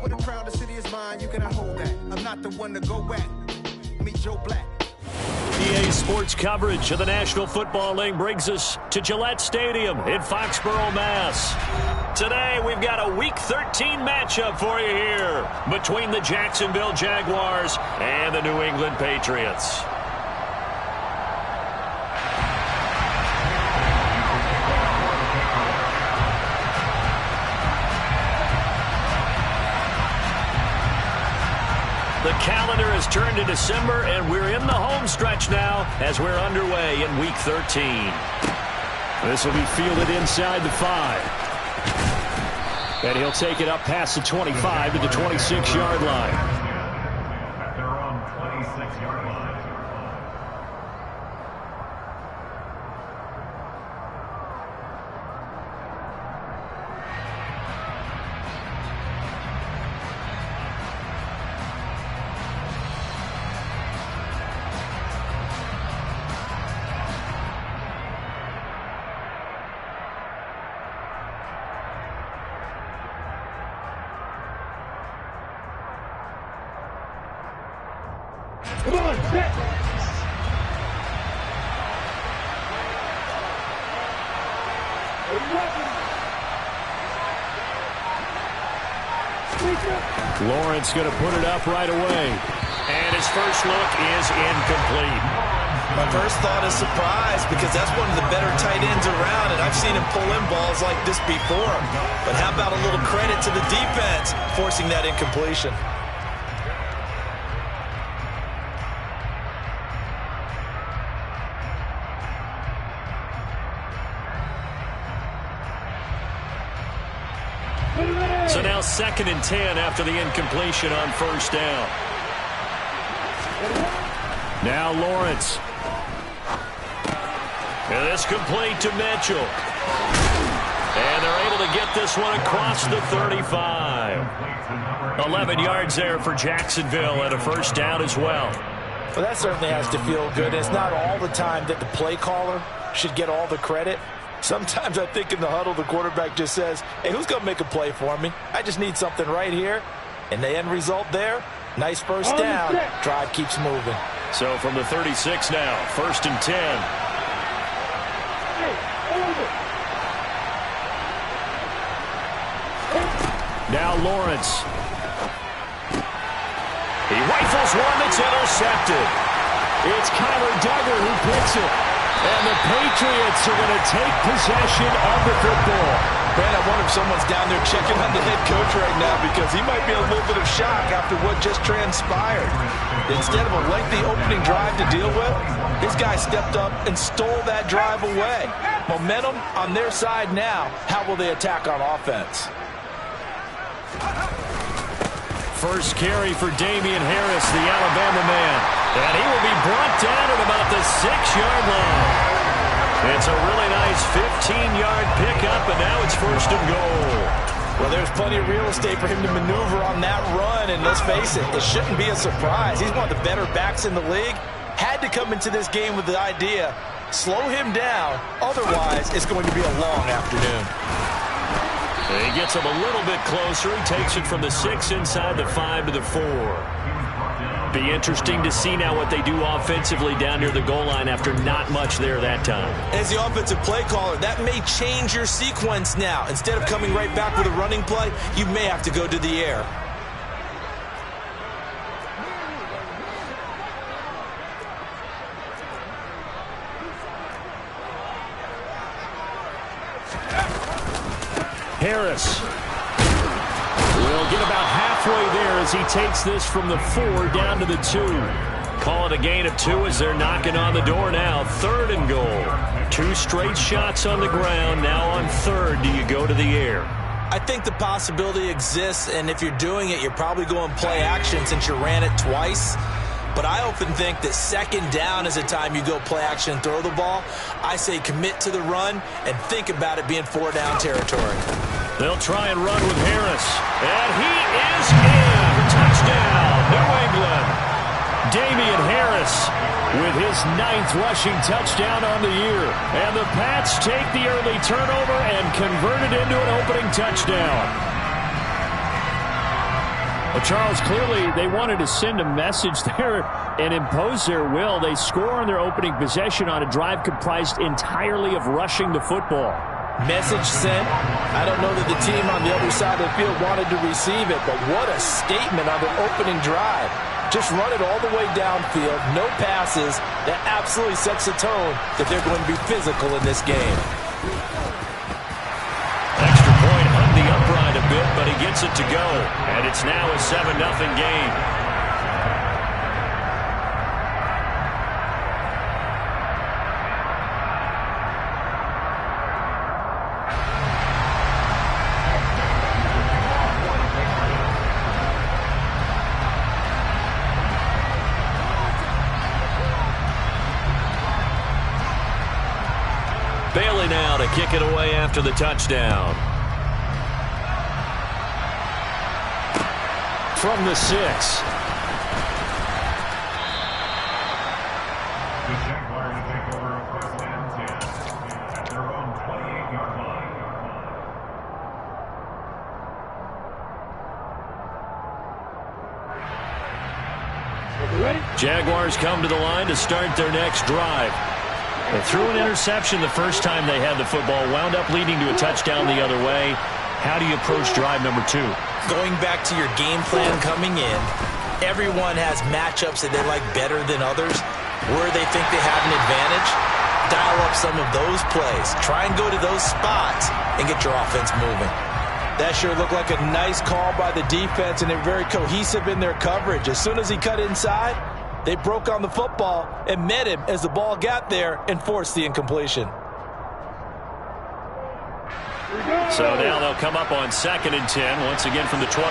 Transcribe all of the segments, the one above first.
with a crown, the city is mine, you cannot hold that. I'm not the one to go at. Meet Joe Black. EA Sports coverage of the National Football League brings us to Gillette Stadium in Foxborough, Mass. Today, we've got a Week 13 matchup for you here between the Jacksonville Jaguars and the New England Patriots. The calendar has turned to December, and we're in the home stretch now as we're underway in Week 13. This will be fielded inside the 5. And he'll take it up past the 25 to the 26-yard line. They're on 26-yard line. Come on, set. Lawrence going to put it up right away. And his first look is incomplete. My first thought is surprise, because that's one of the better tight ends around, and I've seen him pull in balls like this before. But how about a little credit to the defense forcing that incompletion? So now 2nd and 10 after the incompletion on first down. Now Lawrence. And this complete to Mitchell. And they're able to get this one across the 35. 11 yards there for Jacksonville and a first down as well. Well, that certainly has to feel good. It's not all the time that the play caller should get all the credit. Sometimes I think in the huddle, the quarterback just says, hey, who's going to make a play for me? I just need something right here. And the end result there, nice first down. Drive keeps moving. So from the 36 now, 1st and 10. Now Lawrence. He rifles one that's intercepted. It's Kyler Duggar who picks it. And the Patriots are going to take possession of the football. Man, I wonder if someone's down there checking on the head coach right now, because he might be a little bit of shock after what just transpired. Instead of a lengthy opening drive to deal with, his guy stepped up and stole that drive away. Momentum on their side now. How will they attack on offense? First carry for Damian Harris, the Alabama man. And he will be brought down at about the 6-yard line. It's a really nice 15-yard pickup, and now it's 1st and goal. Well, there's plenty of real estate for him to maneuver on that run, and let's face it, it shouldn't be a surprise. He's one of the better backs in the league. Had to come into this game with the idea, slow him down, otherwise it's going to be a long afternoon. He gets him a little bit closer. He takes it from the 6 inside the 5 to the 4. Be interesting to see now what they do offensively down near the goal line after not much there that time. As the offensive play caller, that may change your sequence now. Instead of coming right back with a running play, you may have to go to the air. Harris will get about halfway there as he takes this from the 4 down to the 2. Call it a gain of 2 as they're knocking on the door now. 3rd and goal. 2 straight shots on the ground. Now on 3rd, do you go to the air? I think the possibility exists, and if you're doing it, you're probably going play action since you ran it twice. But I often think that 2nd down is a time you go play action and throw the ball. I say commit to the run and think about it being 4-down territory. They'll try and run with Harris. And he is in. Touchdown, New England. Damian Harris with his 9th rushing touchdown on the year. And the Pats take the early turnover and convert it into an opening touchdown. Well, Charles, clearly they wanted to send a message there and impose their will. They score on their opening possession on a drive comprised entirely of rushing the football. Message sent. I don't know that the team on the other side of the field wanted to receive it, but what a statement on their opening drive. Just run it all the way downfield, no passes. That absolutely sets the tone that they're going to be physical in this game. Extra point hung the upright a bit, but he gets it to go. And it's now a 7-0 game. Bailey now to kick it away after the touchdown. From the 6. The Jaguars take over a 1st and 10 at their own 28-yard line. Jaguars come to the line to start their next drive. They threw an interception the first time they had the football, wound up leading to a touchdown the other way. How do you approach drive number 2? Going back to your game plan coming in, everyone has matchups that they like better than others. Where they think they have an advantage, dial up some of those plays. Try and go to those spots and get your offense moving. That sure looked like a nice call by the defense, and they're very cohesive in their coverage. As soon as he cut inside, they broke on the football and met him as the ball got there and forced the incompletion. So now they'll come up on 2nd and 10, once again from the 28.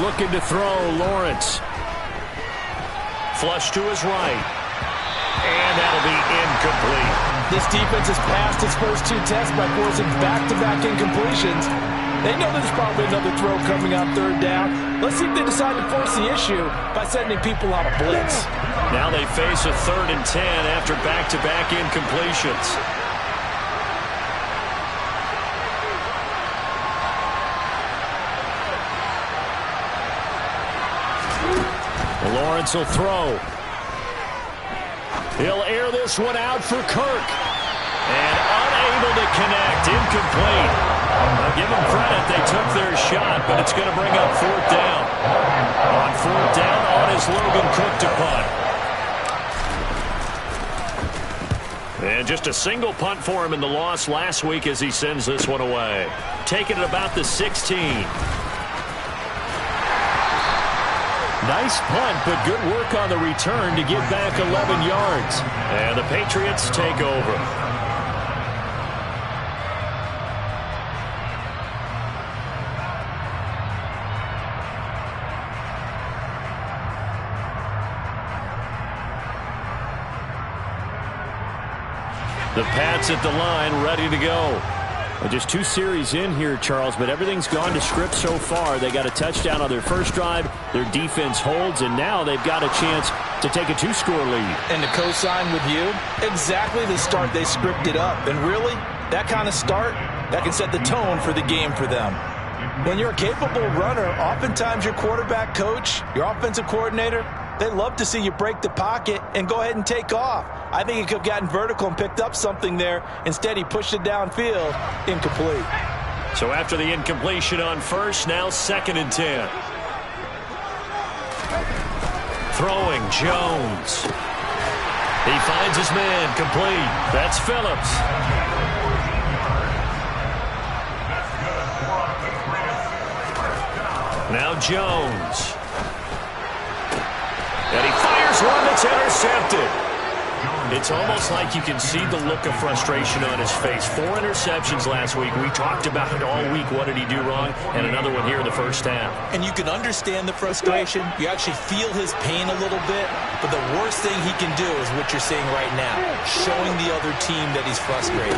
Looking to throw, Lawrence. Flush to his right. And that'll be incomplete. This defense has passed its first 2 tests by forcing back-to-back incompletions. They know there's probably another throw coming on 3rd down. Let's see if they decide to force the issue by sending people on a blitz. Now they face a 3rd and 10 after back-to-back incompletions. Lawrence will throw. He'll air this one out for Kirk. And unable to connect. Incomplete. I'll give them credit. They took their shot, but it's going to bring up 4th down. On 4th down, on is Logan Cook to punt. And just a single punt for him in the loss last week as he sends this one away. Taking it about the 16. Nice punt, but good work on the return to get back 11 yards. And the Patriots take over. The Pats at the line, ready to go. Well, just 2 series in here, Charles, but everything's gone to script so far. They got a touchdown on their first drive. Their defense holds, and now they've got a chance to take a 2-score lead. And to co-sign with you, exactly the start they scripted up. And really, that kind of start, that can set the tone for the game for them. When you're a capable runner, oftentimes your quarterback coach, your offensive coordinator, they love to see you break the pocket and go ahead and take off. I think he could have gotten vertical and picked up something there. Instead, he pushed it downfield, incomplete. So after the incompletion on first, now 2nd and 10. Throwing, Jones. He finds his man, complete. That's Phillips. Now Jones. And he fires one that's intercepted. It's almost like you can see the look of frustration on his face. 4 interceptions last week. We talked about it all week. What did he do wrong? And another one here in the first half. And you can understand the frustration. You actually feel his pain a little bit. But the worst thing he can do is what you're seeing right now, showing the other team that he's frustrated.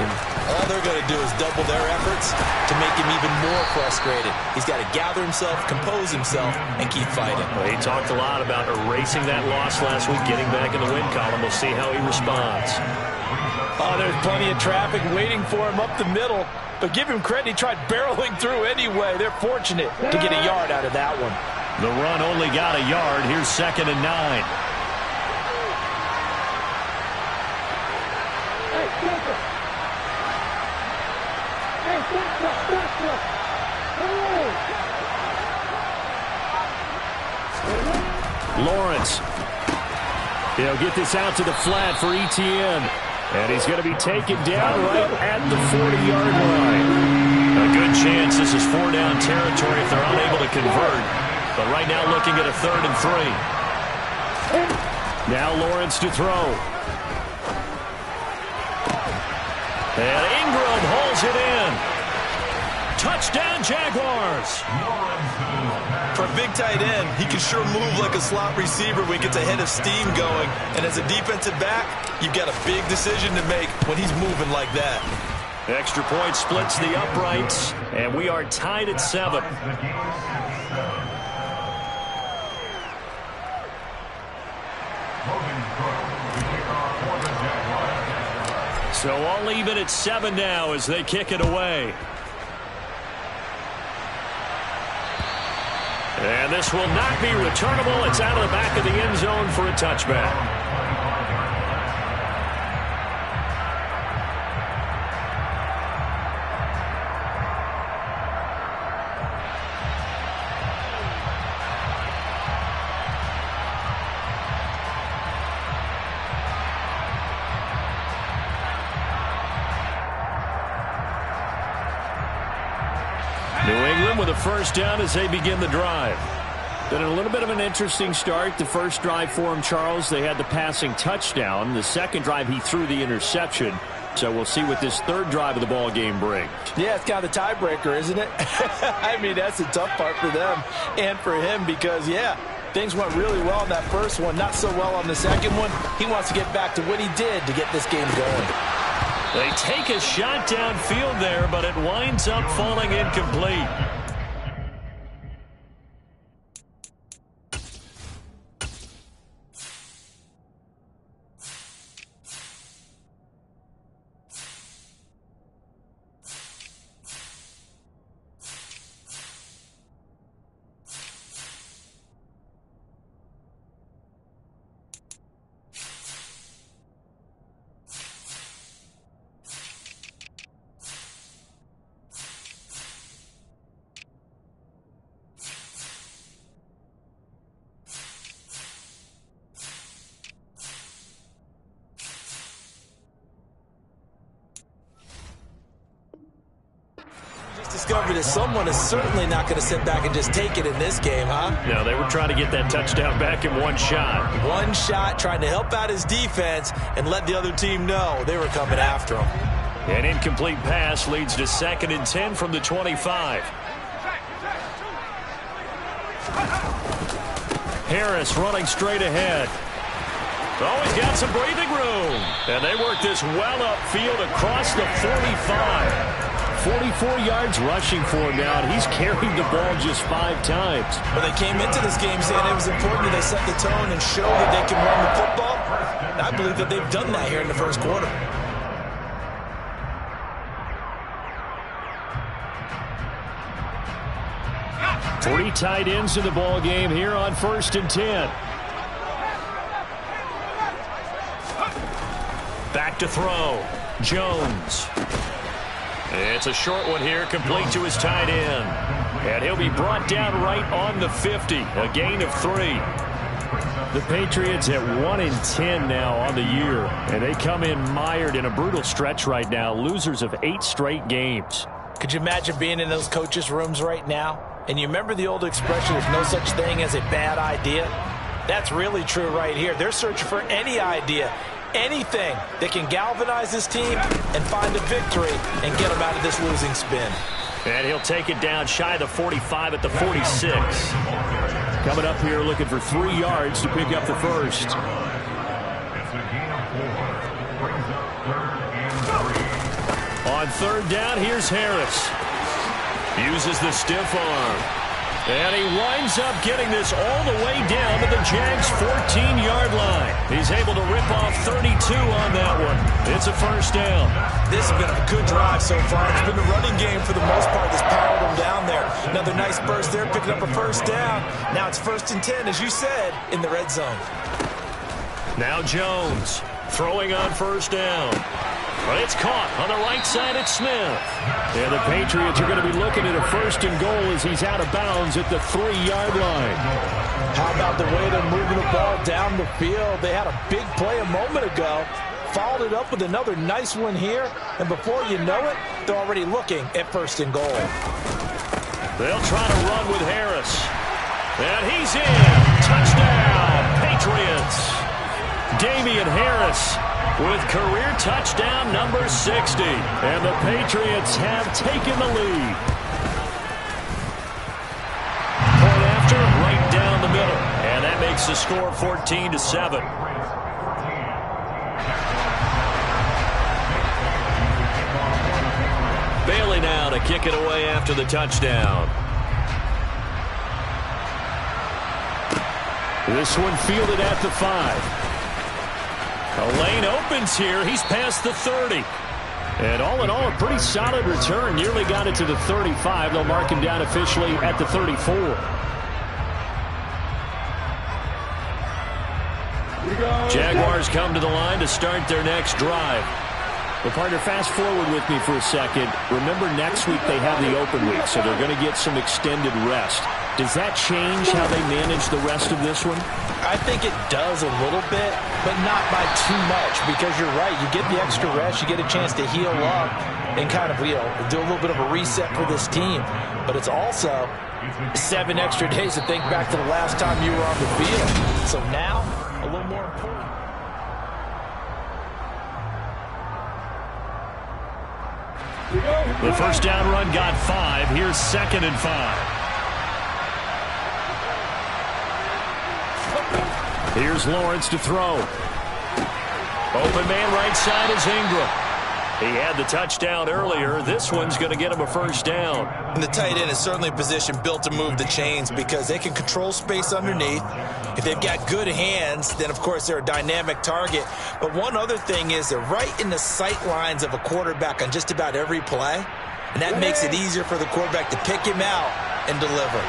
All they're going to do is double their efforts to make him even more frustrated. He's got to gather himself, compose himself, and keep fighting. Well, he talked a lot about erasing that loss last week, getting back in the win column. We'll see how he responds responds. Oh, there's plenty of traffic waiting for him up the middle. But give him credit, he tried barreling through anyway. They're fortunate to get a yard out of that one. The run only got a yard. Here's 2nd and 9. Lawrence. He'll get this out to the flat for Etienne. And he's going to be taken down right at the 40-yard line. A good chance this is 4-down territory if they're unable to convert. But right now looking at a 3rd and 3. Now Lawrence to throw. And Ingram hauls it in. Touchdown, Jaguars. For a big tight end, he can sure move like a slot receiver when he gets a head of steam going. And as a defensive back, you've got a big decision to make when he's moving like that. Extra point splits the uprights, and we are tied at 7. So all even at 7 now as they kick it away. And this will not be returnable. It's out of the back of the end zone for a touchback. New England with a first down as they begin the drive. Been a little bit of an interesting start. The first drive for him, Charles, they had the passing touchdown. The second drive, he threw the interception. So we'll see what this third drive of the ball game brings. Yeah, it's kind of the tiebreaker, isn't it? I mean, that's the tough part for them and for him because, yeah, things went really well in that first one, not so well on the second one. He wants to get back to what he did to get this game going. They take a shot downfield there, but it winds up falling incomplete. Discovered that someone is certainly not going to sit back and just take it in this game, huh? No, they were trying to get that touchdown back in one shot. One shot, trying to help out his defense and let the other team know they were coming after him. An incomplete pass leads to 2nd and 10 from the 25. Harris running straight ahead. Oh, he's got some breathing room. And they work this well upfield across the 45. 44 yards rushing for him now, and he's carried the ball just 5 times. Well, they came into this game saying it was important that they set the tone and show that they can run the football. And I believe that they've done that here in the first quarter. Three tight ends in the ball game here on 1st and 10. Back to throw. Jones. It's a short one here, complete to his tight end. And he'll be brought down right on the 50, a gain of 3. The Patriots at 1-10 now on the year, and they come in mired in a brutal stretch right now, losers of 8 straight games. Could you imagine being in those coaches' rooms right now? And you remember the old expression, there's no such thing as a bad idea? That's really true right here. They're searching for any idea, anything that can galvanize this team and find a victory and get them out of this losing spin. And he'll take it down shy of the 45 at the 46. Coming up here looking for 3 yards to pick up the first. It's a gain of 4. Brings up 3rd and 3. On 3rd down, here's Harris. Uses the stiff arm. And he winds up getting this all the way down to the Jags' 14-yard line. He's able to rip off 32 on that one. It's a first down. This has been a good drive so far. It's been the running game for the most part that's powered them down there. Another nice burst there, picking up a first down. Now it's 1st and 10, as you said, in the red zone. Now Jones throwing on first down. But it's caught on the right side at Smith. And the Patriots are going to be looking at a 1st and goal as he's out of bounds at the 3-yard line. How about the way they're moving the ball down the field? They had a big play a moment ago. Followed it up with another nice one here. And before you know it, they're already looking at 1st and goal. They'll try to run with Harris. And he's in. Touchdown, Patriots. Damian Harris with career touchdown number 60. And the Patriots have taken the lead. Point after, right down the middle. And that makes the score 14-7. Bailey now to kick it away after the touchdown. This one fielded at the 5. A lane opens here. He's past the 30. And all in all, a pretty solid return. Nearly got it to the 35. They'll mark him down officially at the 34. Jaguars come to the line to start their next drive. Well, partner, fast forward with me for a second. Remember, next week they have the open week, so they're going to get some extended rest. Does that change how they manage the rest of this one? I think it does a little bit, but not by too much, because you're right. You get the extra rest. You get a chance to heal up and kind of, do a little bit of a reset for this team. But it's also 7 extra days to think back to the last time you were on the field. So now, a little more important. The first down run got 5. Here's 2nd and 5. Here's Lawrence to throw. Open man right side is Ingram. He had the touchdown earlier. This one's going to get him a first down. And the tight end is certainly a position built to move the chains because they can control space underneath. If they've got good hands, then, of course, they're a dynamic target. But one other thing is they're right in the sight lines of a quarterback on just about every play. And that makes it easier for the quarterback to pick him out and deliver.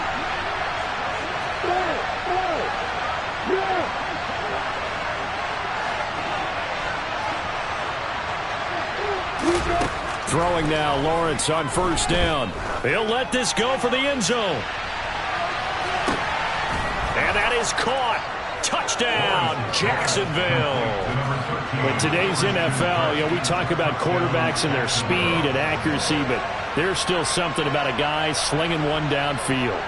Throwing now, Lawrence on first down. He'll let this go for the end zone. And that is caught. Touchdown, Jacksonville. In today's NFL, we talk about quarterbacks and their speed and accuracy, but there's still something about a guy slinging one downfield.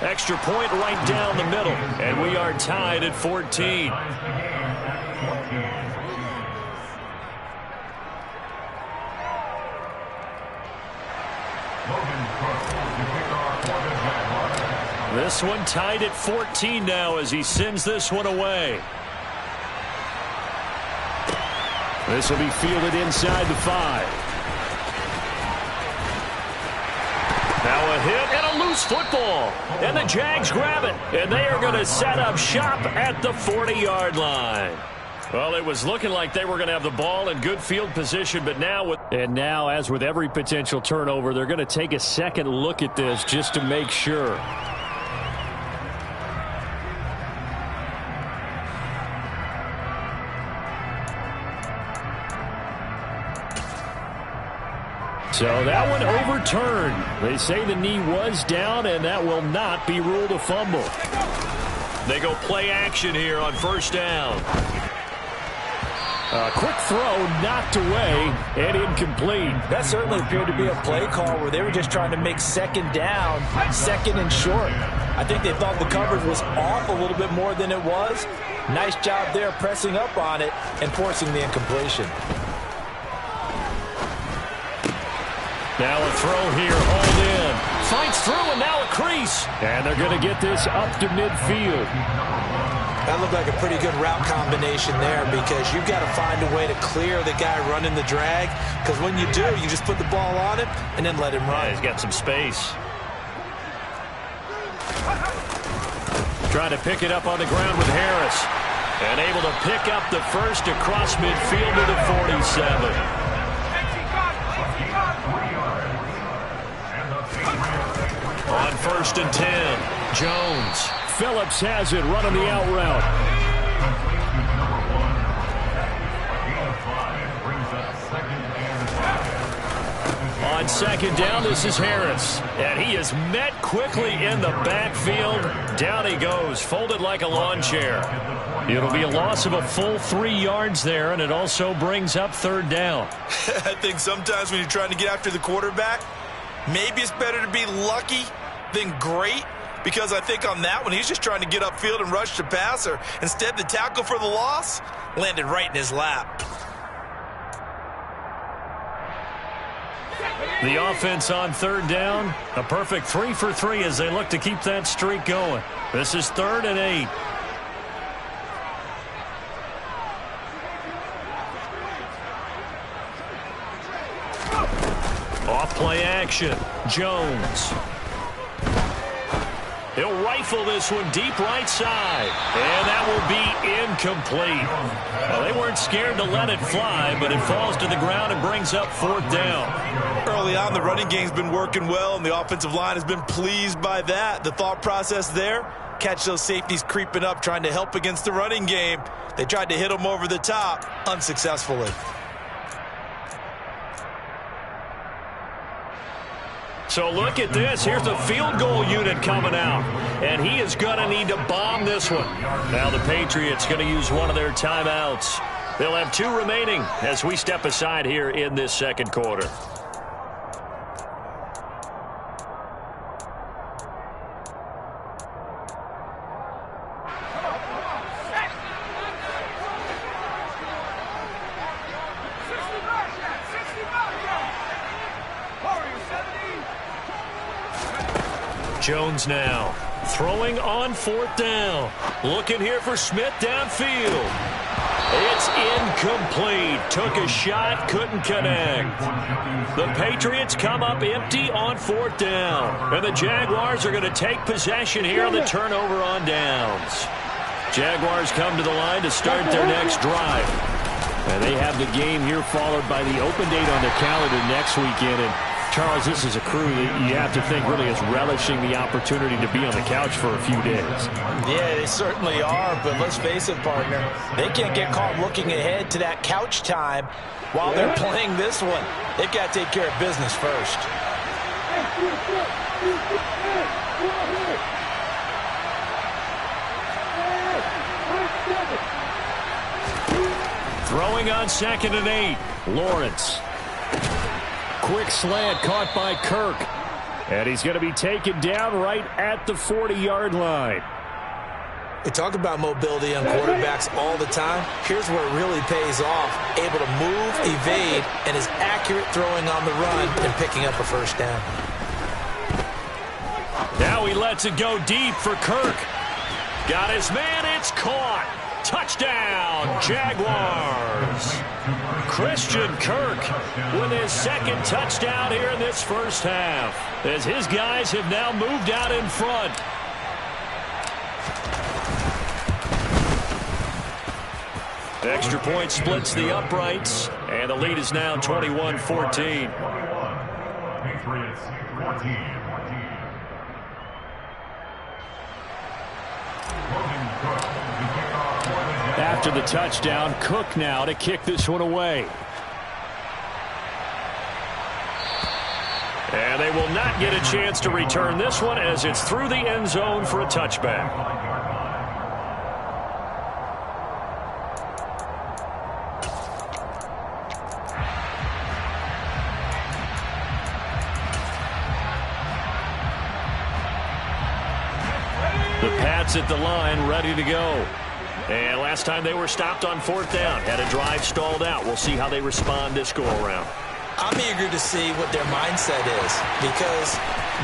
Extra point right down the middle, and we are tied at 14. This one tied at 14 now as he sends this one away. This will be fielded inside the 5. Now a hit and a loose football. And the Jags grab it. And they are going to set up shop at the 40-yard line. Well, it was looking like they were going to have the ball in good field position, but now as with every potential turnover, they're going to take a second look at this just to make sure. So that one overturned. They say the knee was down, and that will not be ruled a fumble. They go play action here on first down. A quick throw knocked away and incomplete. That certainly appeared to be a play call where they were just trying to make second down, second and short. I think they thought the coverage was off a little bit more than it was. Nice job there pressing up on it and forcing the incompletion. Now a throw here, hauled in. Fights through, and now a crease. And they're going to get this up to midfield. That looked like a pretty good route combination there because you've got to find a way to clear the guy running the drag, because when you do, you just put the ball on him and then let him run. Yeah, he's got some space. Trying to pick it up on the ground with Harris. And able to pick up the first across midfield to the 47. On 1st and 10, Jones. Phillips has it, running the out route. On 2nd down, this is Harris. And he is met quickly in the backfield. Down he goes, folded like a lawn chair. It'll be a loss of a full 3 yards there, and it also brings up 3rd down. I think sometimes when you're trying to get after the quarterback, maybe it's better to be lucky than great, because I think on that one, he's just trying to get upfield and rush the passer. Instead, the tackle for the loss landed right in his lap. The offense on 3rd down, a perfect 3 for 3 as they look to keep that streak going. This is 3rd and 8. Off play action, Jones. He'll rifle this one deep right side. And that will be incomplete. Well, they weren't scared to let it fly, but it falls to the ground and brings up 4th down. Early on, the running game's been working well, and the offensive line has been pleased by that. The thought process there, catch those safeties creeping up, trying to help against the running game. They tried to hit them over the top, unsuccessfully. So look at this. Here's the field goal unit coming out. And he is going to need to bomb this one. Now the Patriots going to use one of their timeouts. They'll have 2 remaining as we step aside here in this 2nd quarter. Jones now throwing on 4th down. Looking here for Smith downfield. It's incomplete. Took a shot, couldn't connect. The Patriots come up empty on 4th down. And the Jaguars are going to take possession here on the turnover on downs. Jaguars come to the line to start their next drive. And they have the game here followed by the open date on their calendar next weekend. And Charles, this is a crew that you have to think really is relishing the opportunity to be on the couch for a few days. Yeah, they certainly are, but let's face it, partner. They can't get caught looking ahead to that couch time while they're playing this one. They've got to take care of business first. Throwing on 2nd and 8, Lawrence. Quick slant caught by Kirk. And he's going to be taken down right at the 40-yard line. We talk about mobility on quarterbacks all the time. Here's where it really pays off. Able to move, evade, and is accurate throwing on the run and picking up a 1st down. Now he lets it go deep for Kirk. Got his man, it's caught. Touchdown, Jaguars. Christian Kirk with his 2nd touchdown here in this 1st half, as his guys have now moved out in front. Extra point splits the uprights, and the lead is now 21-14. Patriots 14. After the touchdown, Cook now to kick this one away. And they will not get a chance to return this one as it's through the end zone for a touchback. The Pats at the line, ready to go. And last time they were stopped on 4th down, had a drive stalled out. We'll see how they respond this go-around. I'm eager to see what their mindset is, because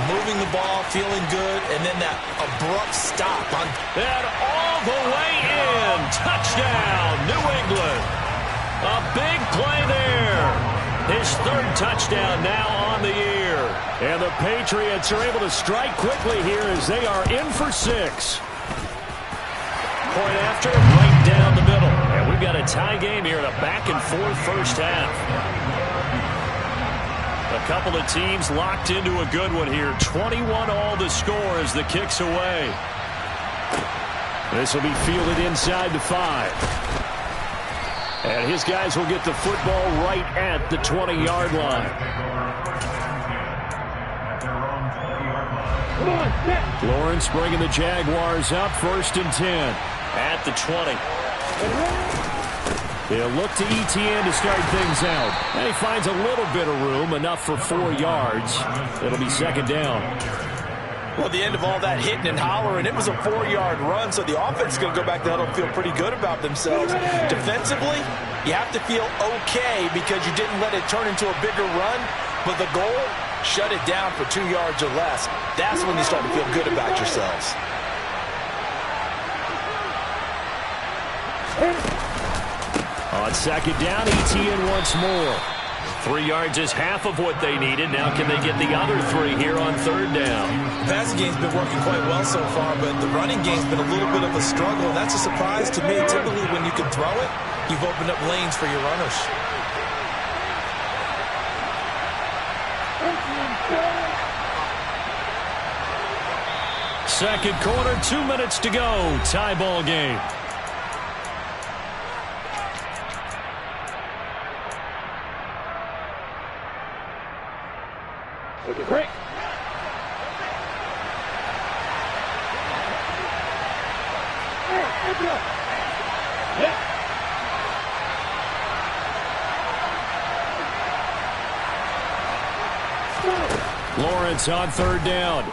moving the ball, feeling good, and then that abrupt stop on that all the way in. Touchdown, New England. A big play there. His third touchdown now on the year. And the Patriots are able to strike quickly here as they are in for 6. Point after, right down the middle. And we've got a tie game here in a back-and-forth first half. A couple of teams locked into a good one here. 21 all the score as the kick's away. This will be fielded inside the 5. And his guys will get the football right at the 20-yard line. Lawrence bringing the Jaguars up, 1st and 10 at the 20. They'll look to ETN to start things out. And he finds a little bit of room, enough for 4 yards. It'll be 2nd down. Well, at the end of all that hitting and hollering, it was a 4-yard run, so the offense is going to go back to huddle and feel pretty good about themselves. Defensively, you have to feel okay because you didn't let it turn into a bigger run, but the goal, shut it down for 2 yards or less. That's when you start to feel good about yourselves. On 2nd down, ETN once more. 3 yards is half of what they needed. Now can they get the other 3 here on 3rd down? The passing game's been working quite well so far, but the running game's been a little bit of a struggle. And that's a surprise to me. Typically, when you can throw it, you've opened up lanes for your runners. Second quarter, 2 minutes to go. Tie ball game. Okay, break. Lawrence on 3rd down.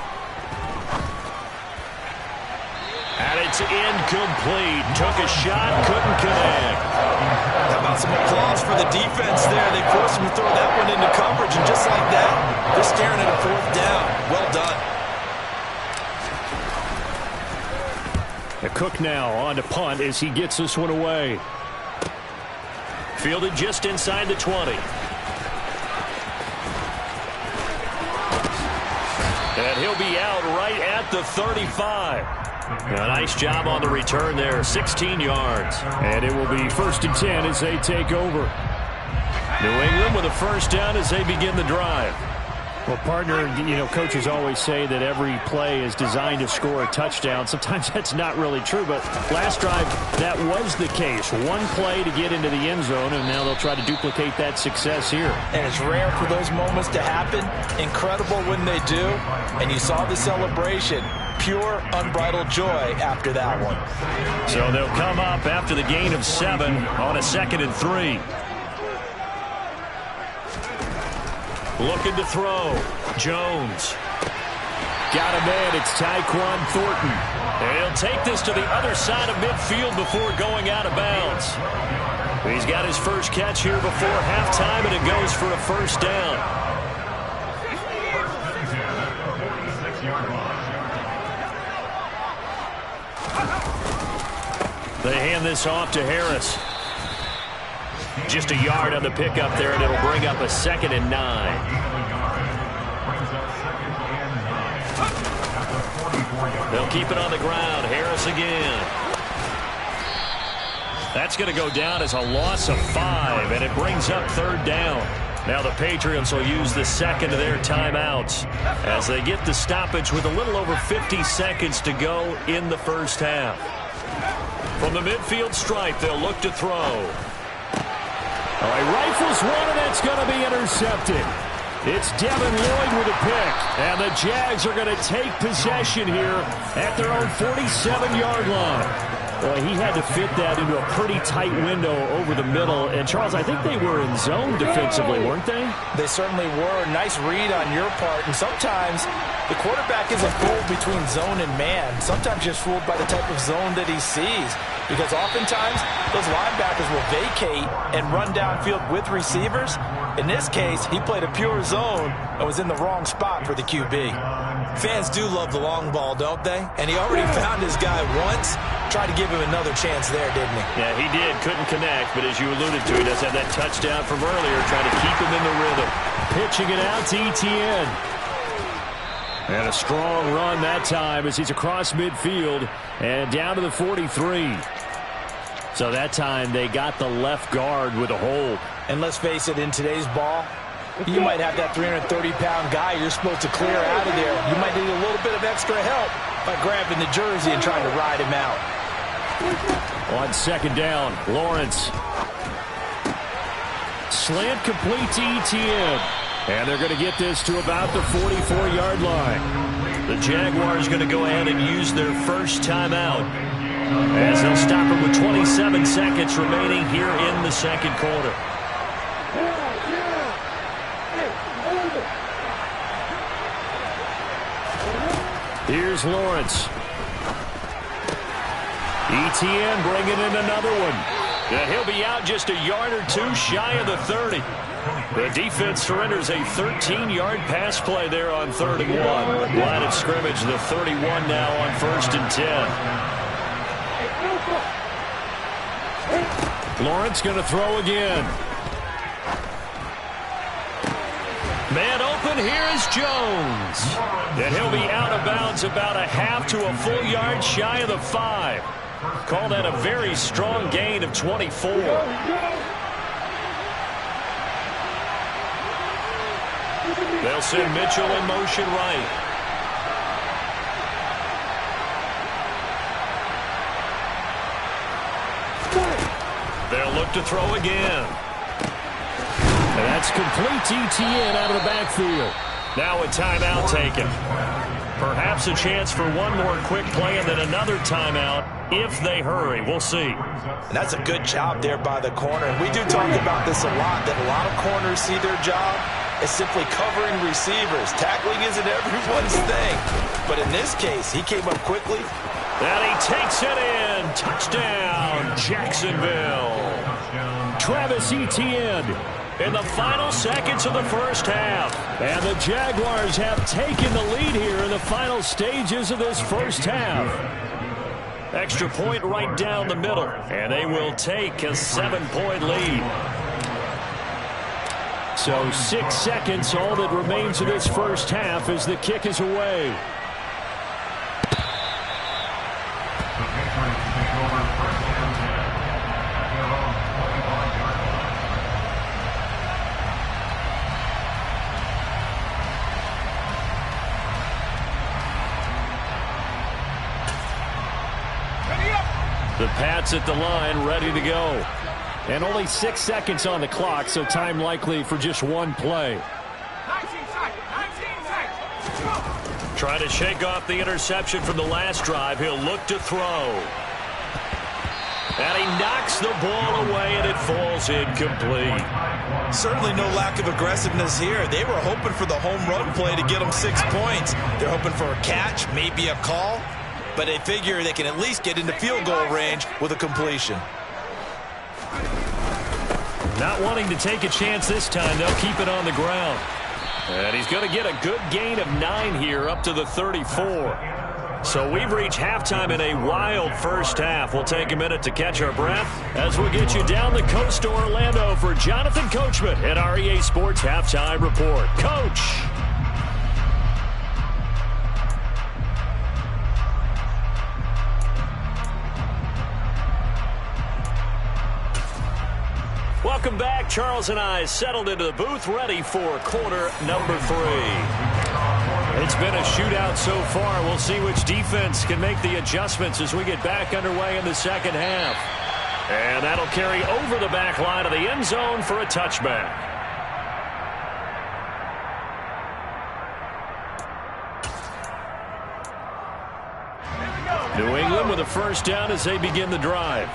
And it's incomplete. Took a shot, couldn't connect. How about some applause for the defense there? They forced him to throw that one into coverage, and just like that, they're staring at a 4th down. Well done. The Cook now on to punt as he gets this one away. Fielded just inside the 20. And he'll be out right at the 35. A nice job on the return there, 16 yards. And it will be 1st and 10 as they take over. New England with a 1st down as they begin the drive. Well, partner, coaches always say that every play is designed to score a touchdown. Sometimes that's not really true, but last drive, that was the case. One play to get into the end zone, and now they'll try to duplicate that success here. And it's rare for those moments to happen. Incredible when they do. And you saw the celebration. Pure, unbridled joy after that one. So they'll come up after the gain of 7 on a 2nd and 3. Looking to throw. Jones. Got him in. It's Tyquan Thornton. And he'll take this to the other side of midfield before going out of bounds. He's got his first catch here before halftime, and it goes for a 1st down. They hand this off to Harris. Just a yard on the pickup there, and it'll bring up a 2nd and 9. They'll keep it on the ground. Harris again. That's going to go down as a loss of 5, and it brings up 3rd down. Now the Patriots will use the 2nd of their timeouts as they get the stoppage with a little over 50 seconds to go in the first half. From the midfield stripe, they'll look to throw. All right, rifles one, and that's going to be intercepted. It's Devin Lloyd with a pick, and the Jags are going to take possession here at their own 47-yard line. Boy, he had to fit that into a pretty tight window over the middle. And, Charles, I think they were in zone defensively, weren't they? They certainly were. Nice read on your part. And sometimes the quarterback isn't fooled between zone and man. Sometimes just fooled by the type of zone that he sees. Because oftentimes those linebackers will vacate and run downfield with receivers. In this case, he played a pure zone and was in the wrong spot for the QB. Fans do love the long ball, don't they? And he already found his guy once. Tried to give him another chance there, didn't he? Yeah, he did. Couldn't connect, but as you alluded to, he does have that touchdown from earlier, trying to keep him in the rhythm. Pitching it out to Etienne. And a strong run that time as he's across midfield and down to the 43. So that time they got the left guard with a hold. And let's face it, in today's ball, you might have that 330-pound guy you're supposed to clear out of there. You might need a little bit of extra help by grabbing the jersey and trying to ride him out. On second down, Lawrence. Slant complete to Etienne. And they're going to get this to about the 44-yard line. The Jaguars going to go ahead and use their first timeout, as they'll stop it with 27 seconds remaining here in the second quarter. Here's Lawrence. Etienne bringing in another one. And he'll be out just a yard or two shy of the 30. The defense surrenders a 13-yard pass play there on 3rd and 1. Line of scrimmage, the 31 now on 1st and 10. Lawrence going to throw again. Man open, here is Jones. And he'll be out of bounds about a half to a full yard shy of the 5. Call that a very strong gain of 24. They'll send Mitchell in motion right. They'll look to throw again. And that's complete to Etienne out of the backfield. Now a timeout taken. Perhaps a chance for one more quick play and then another timeout if they hurry. We'll see. And that's a good job there by the corner. And we do talk about this a lot, that a lot of corners see their job as simply covering receivers. Tackling isn't everyone's thing. But in this case, he came up quickly. And he takes it in. Touchdown, Jacksonville. Travis Etienne in the final seconds of the first half. And the Jaguars have taken the lead here in the final stages of this first half. Extra point right down the middle. And they will take a 7-point lead. So 6 seconds, all that remains of this first half as the kick is away. The Pats at the line, ready to go. And only 6 seconds on the clock, so time likely for just one play. 19 seconds. Trying to shake off the interception from the last drive. He'll look to throw. And he knocks the ball away, and it falls incomplete. Certainly no lack of aggressiveness here. They were hoping for the home run play to get them 6 points. They're hoping for a catch, maybe a call. But they figure they can at least get into field goal range with a completion. Not wanting to take a chance this time, they'll keep it on the ground. And he's going to get a good gain of 9 here up to the 34. So we've reached halftime in a wild first half. We'll take a minute to catch our breath as we'll get you down the coast to Orlando for Jonathan Coachman at REA Sports Halftime Report. Coach. Welcome back. Charles and I settled into the booth, ready for quarter number 3. It's been a shootout so far. We'll see which defense can make the adjustments as we get back underway in the second half. And that'll carry over the back line of the end zone for a touchback. New England with a first down as they begin the drive.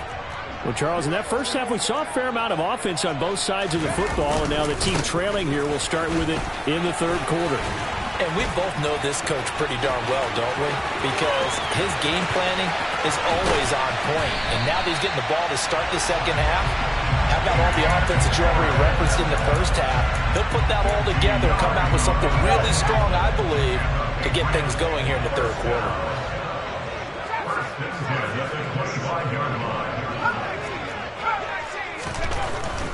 Well, Charles, in that first half, we saw a fair amount of offense on both sides of the football, and now the team trailing here will start with it in the third quarter. And we both know this coach pretty darn well, don't we? Because his game planning is always on point. And now that he's getting the ball to start the second half, How about all the offense that you already referenced in the first half? They'll put that all together and come out with something really strong, I believe, to get things going here in the third quarter.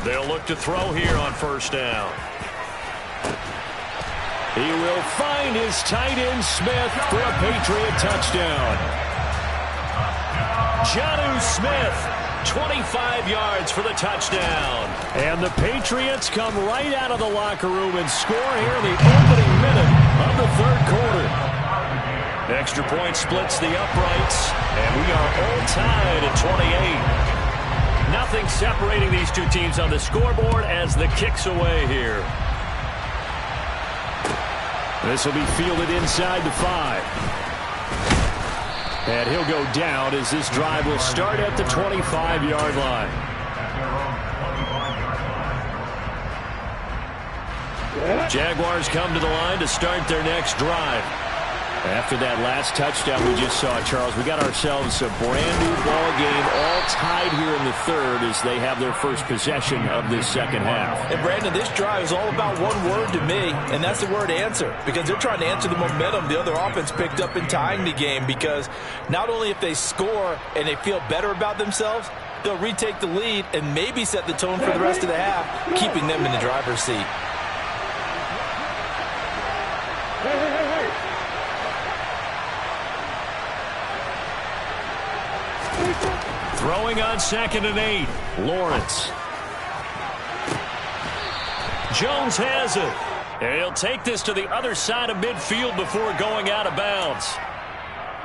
They'll look to throw here on first down. He will find his tight end Smith for a Patriot touchdown. Jonnu Smith, 25 yards for the touchdown. And the Patriots come right out of the locker room and score here in the opening minute of the third quarter. Extra point splits the uprights, and we are all tied at 28. Nothing separating these two teams on the scoreboard as the kick's away here. This will be fielded inside the 5. And he'll go down as this drive will start at the 25-yard line. Jaguars come to the line to start their next drive. After that last touchdown we just saw, Charles, we got ourselves a brand-new ball game, all tied here in the third as they have their first possession of this second half. And, Brandon, this drive is all about one word to me, and that's the word answer, because they're trying to answer the momentum the other offense picked up in tying the game, because not only if they score and they feel better about themselves, they'll retake the lead and maybe set the tone for the rest of the half, keeping them in the driver's seat. Throwing on 2nd and 8. Lawrence. Jones has it. And he'll take this to the other side of midfield before going out of bounds.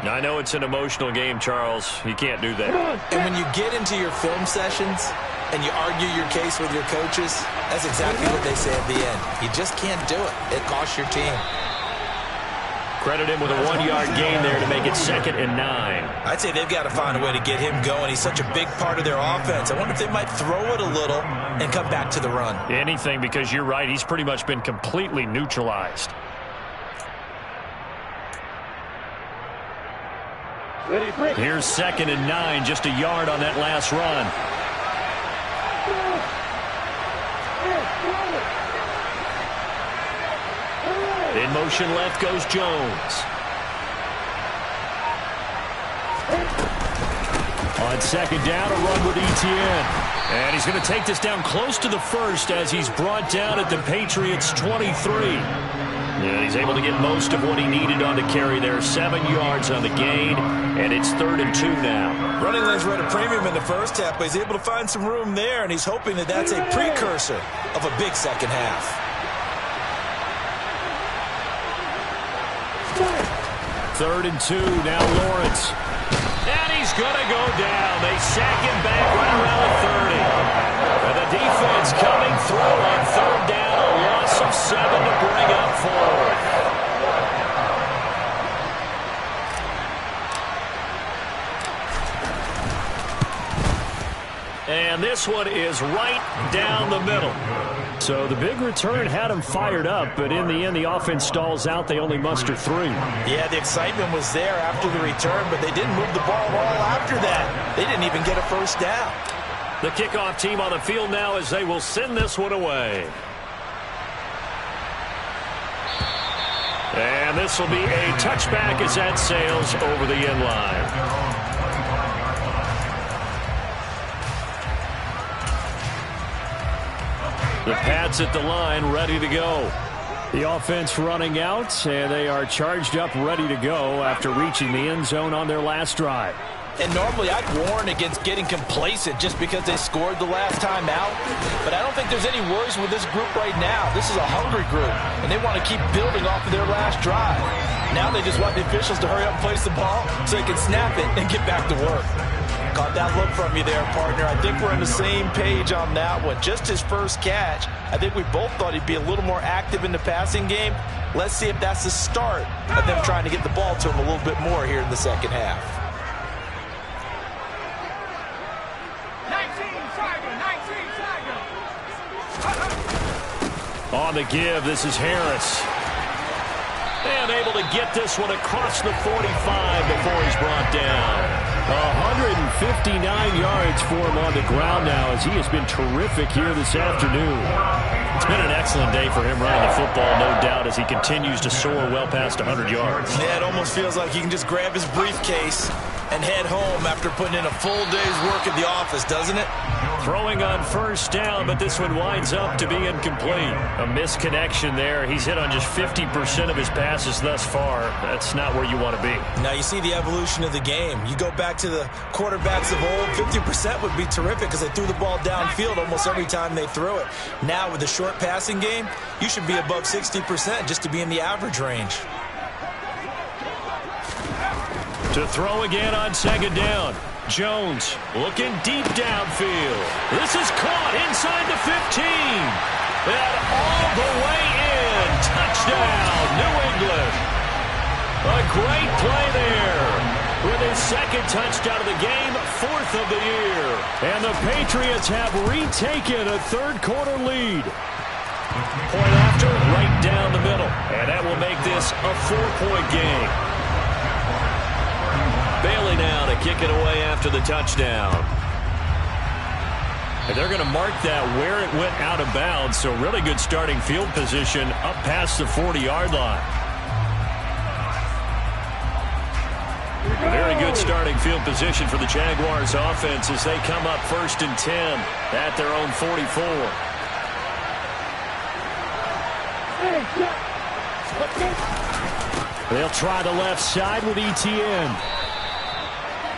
I know it's an emotional game, Charles. You can't do that. And when you get into your film sessions and you argue your case with your coaches, that's exactly what they say at the end. You just can't do it. It costs your team. Credit him with a 1-yard gain there to make it 2nd and 9. I'd say they've got to find a way to get him going. He's such a big part of their offense. I wonder if they might throw it a little and come back to the run. Anything, because you're right. He's pretty much been completely neutralized. Here's 2nd and 9, just a yard on that last run. In motion left goes Jones. On 2nd down, a run with Etienne. And he's going to take this down close to the first as he's brought down at the Patriots' 23. Yeah, he's able to get most of what he needed on the carry there. 7 yards on the gain, and it's 3rd and 2 now. Running lanes were at a premium in the first half, but he's able to find some room there, and he's hoping that that's a precursor of a big second half. 3rd and 2, now Lawrence. And he's going to go down. They sack him back right around the 30. And the defense coming through on 3rd down, a loss of 7 to bring up 4th. And this one is right down the middle. So the big return had him fired up, but in the end, the offense stalls out. They only muster 3. Yeah, the excitement was there after the return, but they didn't move the ball at all after that. They didn't even get a first down. The kickoff team on the field now as they will send this one away. And this will be a touchback as that sails over the end line. The Pats at the line, ready to go. The offense running out, and they are charged up, ready to go after reaching the end zone on their last drive. And normally I'd warn against getting complacent just because they scored the last time out. But I don't think there's any worries with this group right now. This is a hungry group, and they want to keep building off of their last drive. Now they just want the officials to hurry up and place the ball so they can snap it and get back to work. Caught that look from you there, partner. I think we're on the same page on that one. Just his first catch. I think we both thought he'd be a little more active in the passing game. Let's see if that's the start of them trying to get the ball to him a little bit more here in the second half. 19 Tiger. On the give, this is Harris. And able to get this one across the 45 before he's brought down. 159 yards for him on the ground now as he has been terrific here this afternoon. It's been an excellent day for him running the football, no doubt, as he continues to soar well past 100 yards. Yeah, it almost feels like he can just grab his briefcase and head home after putting in a full day's work at the office, doesn't it? Throwing on first down, but this one winds up to be incomplete. A misconnection there. He's hit on just 50% of his passes thus far. That's not where you want to be. Now you see the evolution of the game. You go back to the quarterbacks of old, 50% would be terrific because they threw the ball downfield almost every time they threw it. Now with the short passing game, you should be above 60% just to be in the average range. To throw again on second down. Jones looking deep downfield. This is caught inside the 15. And all the way in. Touchdown, New England. A great play there. With his second touchdown of the game, fourth of the year. And the Patriots have retaken a third-quarter lead. Point after, right down the middle. And that will make this a 4-point game. Bailey now to kick it away after the touchdown. And they're going to mark that where it went out of bounds, so really good starting field position up past the 40-yard line. Very good starting field position for the Jaguars offense as they come up 1st and 10 at their own 44. They'll try the left side with ETN.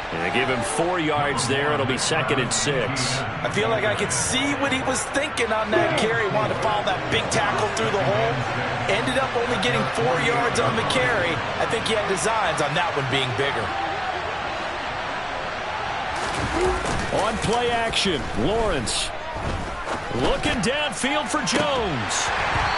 And they give him 4 yards there. It'll be 2nd and 6. I feel like I could see what he was thinking on that carry. Wanted to follow that big tackle through the hole. Ended up only getting 4 yards on the carry. I think he had designs on that one being bigger. On play action, Lawrence. Looking downfield for Jones.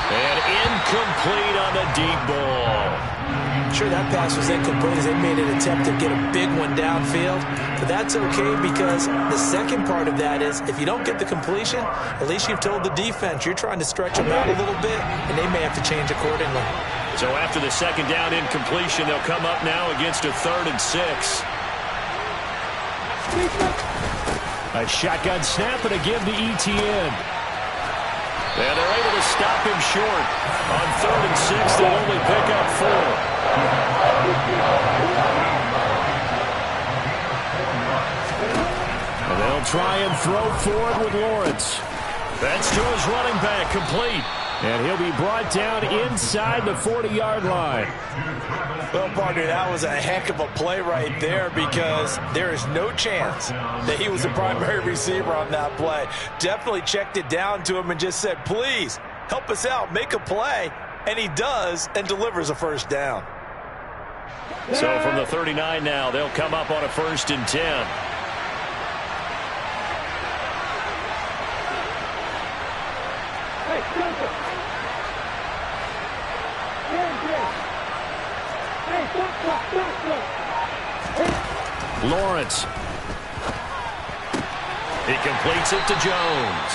And incomplete on the deep ball. I'm sure that pass was incomplete as they made an attempt to get a big one downfield. But that's okay because the second part of that is if you don't get the completion, at least you've told the defense you're trying to stretch them out a little bit, and they may have to change accordingly. So after the second down incompletion, they'll come up now against a 3rd and 6. A shotgun snap and a give to ETN. And they're able to stop him short. On 3rd and 6, they'll only pick up 4. And they'll try and throw forward with Lawrence. That's to his running back, complete. And he'll be brought down inside the 40-yard line. Well, partner, that was a heck of a play right there because there is no chance that he was the primary receiver on that play. Definitely checked it down to him and just said, please, help us out, make a play. And he does and delivers a first down. So from the 39 now, they'll come up on a 1st and 10. Lawrence. He completes it to Jones.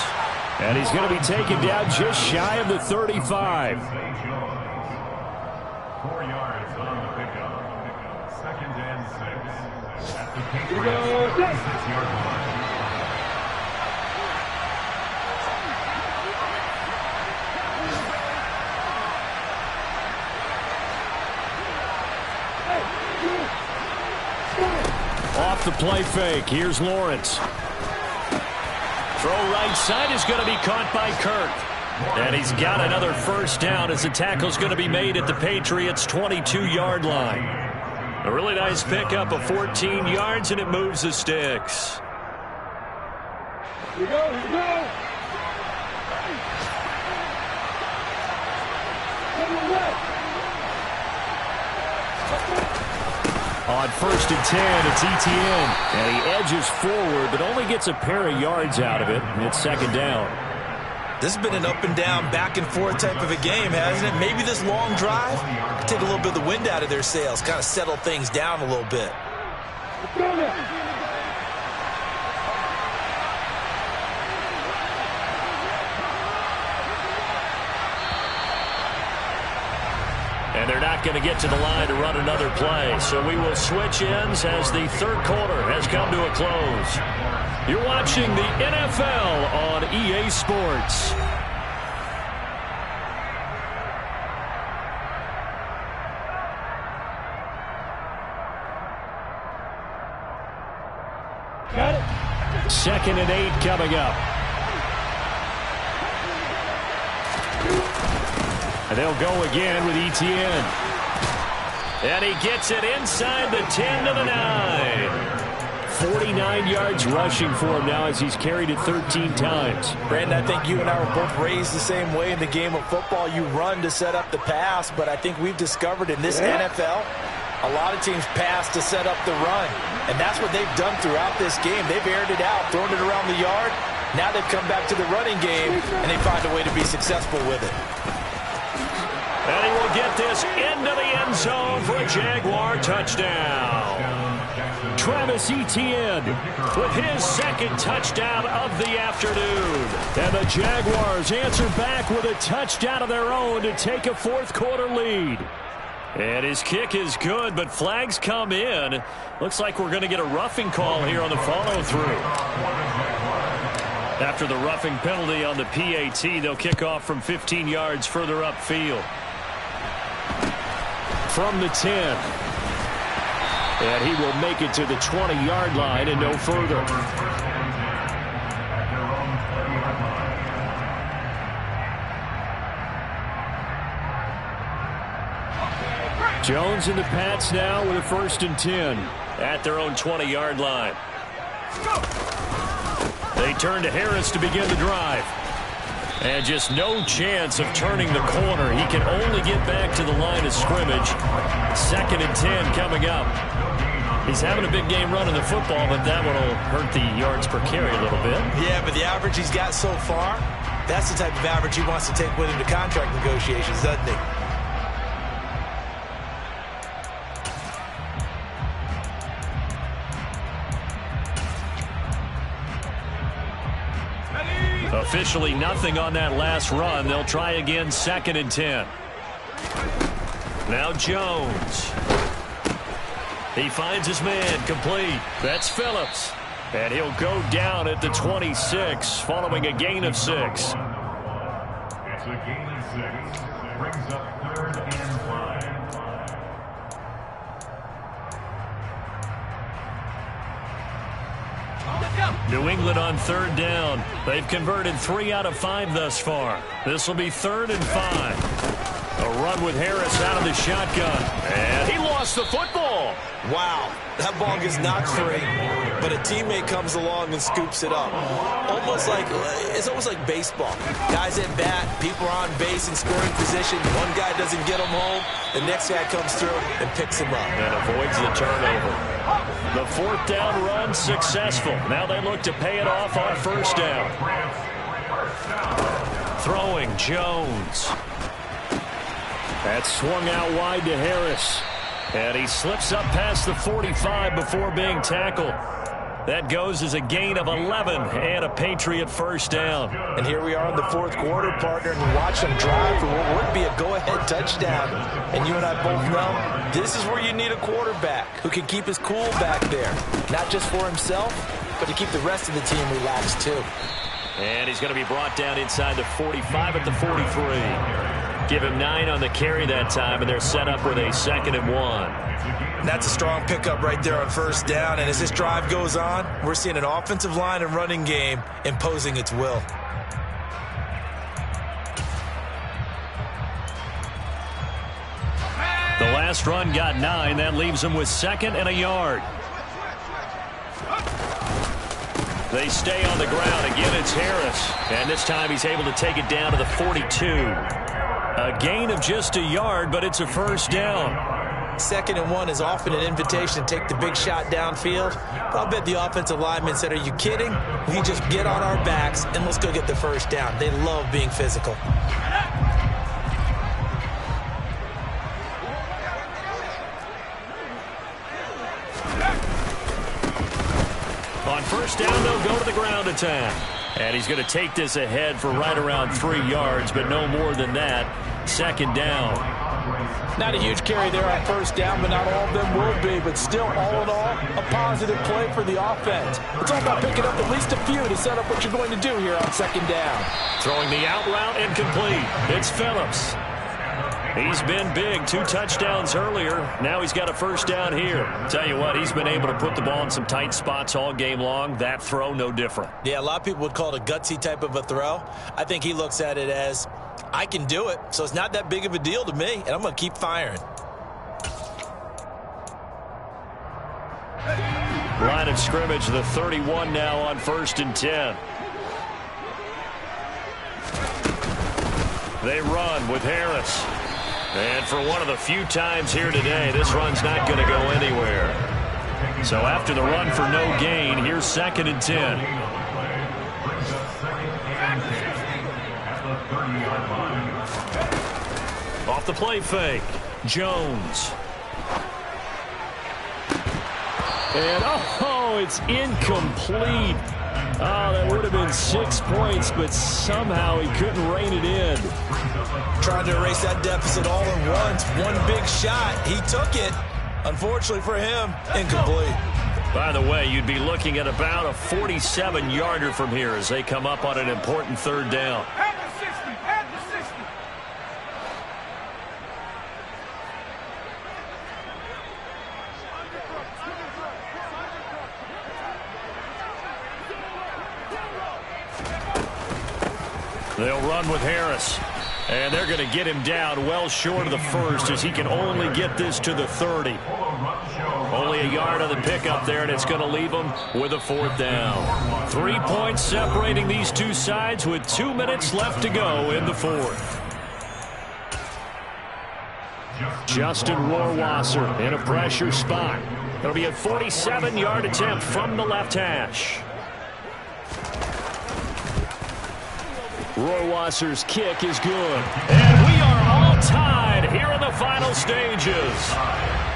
And he's going to be taken down just shy of the 35. 4 yards on the pickup. 2nd and 6. At the Patriots 6-yard line. Off the play fake. Here's Lawrence. Throw right side is going to be caught by Kirk. And he's got another first down as the tackle's going to be made at the Patriots' 22-yard line. A really nice pickup of 14 yards, and it moves the sticks. Here we go, here we go. On 1st and 10, it's ETN. And he edges forward, but only gets a pair of yards out of it. And it's 2nd down. This has been an up and down, back and forth type of a game, hasn't it? Maybe this long drive could take a little bit of the wind out of their sails, kind of settle things down a little bit. Let's go there. And they're not going to get to the line to run another play. So we will switch ends as the third quarter has come to a close. You're watching the NFL on EA Sports. Got it. 2nd and 8 coming up. And they'll go again with Etienne. And he gets it inside the 10 to the 9. 49 yards rushing for him now as he's carried it 13 times. Brandon, I think you and I were both raised the same way in the game of football. You run to set up the pass, but I think we've discovered in this NFL, a lot of teams pass to set up the run. And that's what they've done throughout this game. They've aired it out, thrown it around the yard. Now they've come back to the running game, and they find a way to be successful with it. And he will get this into the end zone for a Jaguar touchdown. Travis Etienne with his second touchdown of the afternoon. And the Jaguars answer back with a touchdown of their own to take a fourth quarter lead. And his kick is good, but flags come in. Looks like we're going to get a roughing call here on the follow-through. After the roughing penalty on the PAT, they'll kick off from 15 yards further upfield. From the 10. And he will make it to the 20-yard line and no further. Jones and the Pats now with a 1st and 10 at their own 20-yard line. They turn to Harris to begin the drive. And just no chance of turning the corner. He can only get back to the line of scrimmage. 2nd and 10 coming up. He's having a big game running the football, but that one will hurt the yards per carry a little bit. Yeah, but the average he's got so far, that's the type of average he wants to take with him to contract negotiations, doesn't he? Officially nothing on that last run. They'll try again, 2nd and 10. Now Jones. He finds his man complete. That's Phillips. And he'll go down at the 26 following a gain of 6. It's a gain of 6. Brings up 3rd and 5. New England on 3rd down. They've converted 3 out of 5 thus far. This will be 3rd and 5. A run with Harris out of the shotgun. And he lost the football. Wow, that ball gets knocked free, but a teammate comes along and scoops it up. It's almost like baseball. Guys at bat, people are on base in scoring position. One guy doesn't get him home, the next guy comes through and picks him up. And avoids the turnover. The 4th down run successful. Now they look to pay it off on 1st down. Throwing Jones. That's swung out wide to Harris. And he slips up past the 45 before being tackled. That goes as a gain of 11 and a Patriot 1st down. And here we are in the 4th quarter, partner, and you watch them drive for what would be a go-ahead touchdown. And you and I both know this is where you need a quarterback who can keep his cool back there. Not just for himself, but to keep the rest of the team relaxed too. And he's going to be brought down inside the 45 at the 43. Give him 9 on the carry that time, and they're set up with a 2nd and 1. And that's a strong pickup right there on 1st down. And as this drive goes on, we're seeing an offensive line and running game imposing its will. The last run got 9. That leaves him with 2nd and a yard. They stay on the ground. Again, it's Harris. And this time he's able to take it down to the 42. A gain of just a yard, but it's a 1st down. 2nd and 1 is often an invitation to take the big shot downfield. But I'll bet the offensive lineman said, are you kidding? We just get on our backs and let's go get the 1st down. They love being physical. On 1st down, they'll go to the ground attack. And he's going to take this ahead for right around 3 yards, but no more than that. 2nd down. Not a huge carry there on first down, but not all of them will be. But still, all in all, a positive play for the offense. It's all about picking up at least a few to set up what you're going to do here on second down. Throwing the out route incomplete. It's Phillips. He's been big. 2 touchdowns earlier. Now he's got a first down here. Tell you what, he's been able to put the ball in some tight spots all game long. That throw, no different. Yeah, a lot of people would call it a gutsy type of a throw. I think he looks at it as, I can do it, so it's not that big of a deal to me, and I'm going to keep firing. Line of scrimmage, the 31 now on 1st and 10. They run with Harris. And for one of the few times here today, this run's not going to go anywhere. So after the run for no gain, here's 2nd and 10. Off the play fake, Jones. And, oh, it's incomplete. Oh, that would have been 6 points, but somehow he couldn't rein it in. Trying to erase that deficit all at once. One big shot. He took it. Unfortunately for him, incomplete. By the way, you'd be looking at about a 47-yarder from here as they come up on an important 3rd down. At the 60, at the 60. They'll run with Harris. And they're going to get him down well short of the first as he can only get this to the 30. Only a yard on the pickup there, and it's going to leave him with a 4th down. 3 points separating these two sides with 2 minutes left to go in the 4th. Justin Rohrwasser in a pressure spot. It'll be a 47-yard attempt from the left hash. Rohrwasser's kick is good. And we are all tied here in the final stages.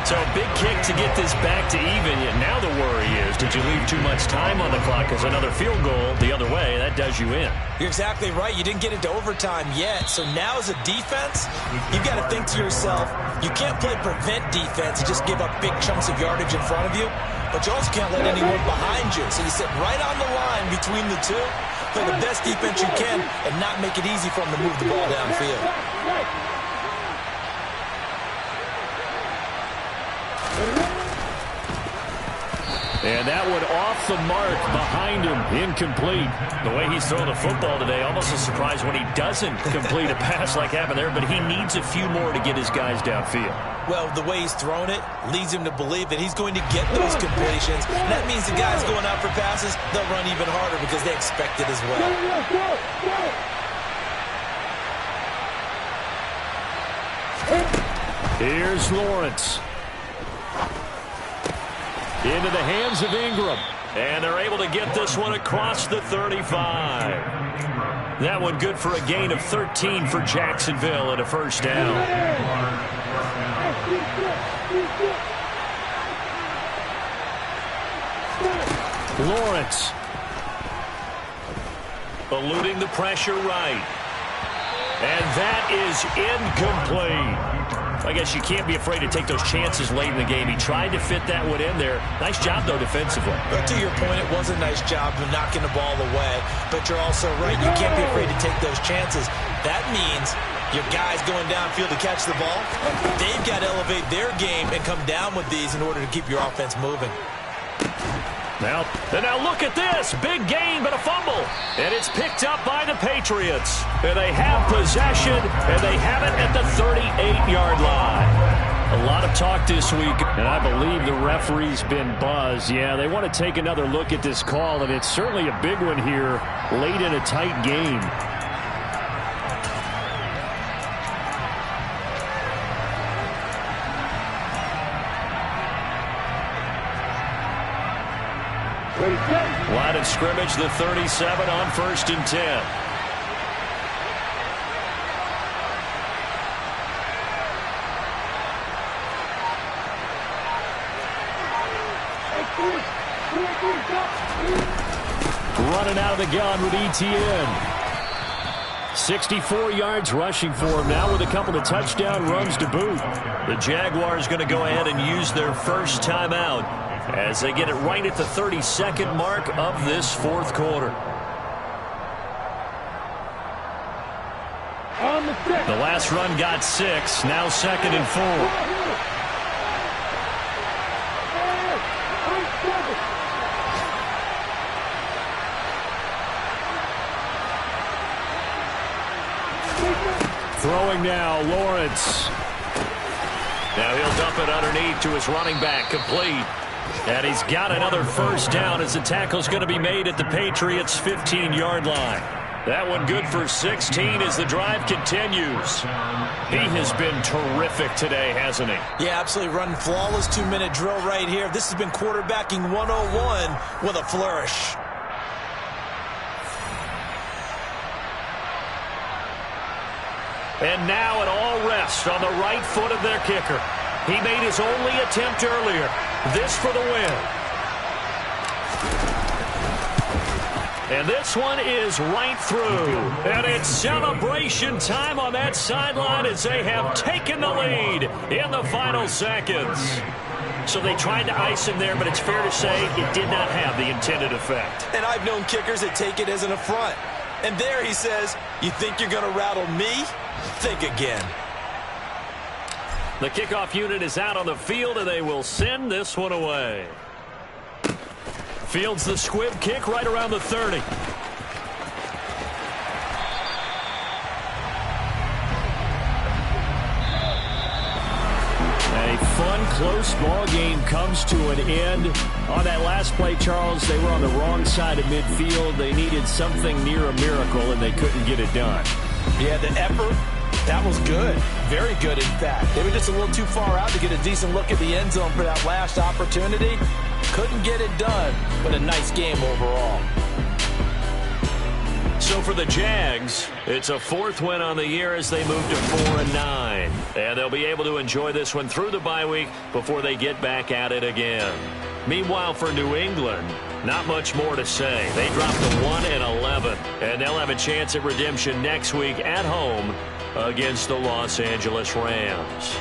So big kick to get this back to even. Yet now the worry is, did you leave too much time on the clock? Because another field goal the other way, that does you in. You're exactly right. You didn't get into overtime yet. So now as a defense, you've got to think to yourself, you can't play prevent defense and just give up big chunks of yardage in front of you. But you also can't let anyone behind you. So you sit right on the line between the two. Play the best defense you can and not make it easy for them to move the ball downfield. And that one off the mark behind him, incomplete. The way he's throwing the football today, almost a surprise when he doesn't complete a pass like happened there, but he needs a few more to get his guys downfield. Well, the way he's thrown it leads him to believe that he's going to get those completions. And that means the guys going out for passes, they'll run even harder because they expect it as well. Here's Lawrence. Into the hands of Ingram. And they're able to get this one across the 35. That one good for a gain of 13 for Jacksonville and a first down. Lawrence. Eluding the pressure right. And that is incomplete. I guess you can't be afraid to take those chances late in the game. He tried to fit that one in there. Nice job, though, defensively. But to your point, it was a nice job of knocking the ball away. But you're also right. You can't be afraid to take those chances. That means your guys going downfield to catch the ball, they've got to elevate their game and come down with these in order to keep your offense moving. Now look at this. Big gain, but a fumble. And it's picked up by the Patriots. And they have possession, and they have it at the 38-yard line. A lot of talk this week, and I believe the referee's been buzzed. Yeah, they want to take another look at this call, and it's certainly a big one here late in a tight game. Line of scrimmage, the 37 on 1st and 10. Running out of the gun with ETN. 64 yards rushing for him now with a couple of touchdown runs to boot. The Jaguars going to go ahead and use their first timeout as they get it right at the 32nd mark of this fourth quarter. The last run got 6, now 2nd and 4. Throwing now, Lawrence. Now he'll dump it underneath to his running back, complete. And he's got another first down as the tackle's going to be made at the Patriots' 15-yard line. That one good for 16 as the drive continues. He has been terrific today, hasn't he? Yeah, absolutely running flawless 2-minute drill right here. This has been quarterbacking 101 with a flourish. And now it all rests on the right foot of their kicker. He made his only attempt earlier. This for the win. And this one is right through. And it's celebration time on that sideline as they have taken the lead in the final seconds. So they tried to ice him there, but it's fair to say it did not have the intended effect. And I've known kickers that take it as an affront. And there he says, you think you're going to rattle me? Think again. The kickoff unit is out on the field, and they will send this one away. Fields the squib kick right around the 30. A fun, close ball game comes to an end. On that last play, Charles, they were on the wrong side of midfield. They needed something near a miracle, and they couldn't get it done. Yeah, the effort, that was good. Very good, in fact. They were just a little too far out to get a decent look at the end zone for that last opportunity. Couldn't get it done, but a nice game overall. So for the Jags, it's a 4th win on the year as they move to 4-9. And they'll be able to enjoy this one through the bye week before they get back at it again. Meanwhile, for New England, not much more to say. They dropped to 1-11, and they'll have a chance at redemption next week at home against the Los Angeles Rams.